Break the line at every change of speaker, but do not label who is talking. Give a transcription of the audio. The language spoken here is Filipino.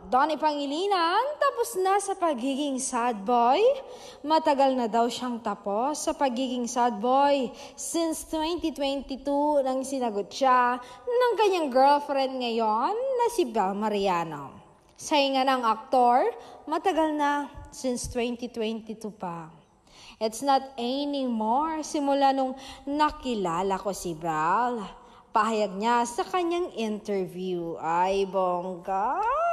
Donnie Pangilinan, tapos na sa pagiging sad boy. Matagal na daw siyang tapos sa pagiging sad boy. Since 2022 nang sinagot siya ng kanyang girlfriend ngayon na si Bel Mariano. Sayo nga ng aktor, matagal na, since 2022 pa. It's not anymore simula nung nakilala ko si Bel. Pahayag niya sa kanyang interview. Ay, bongga!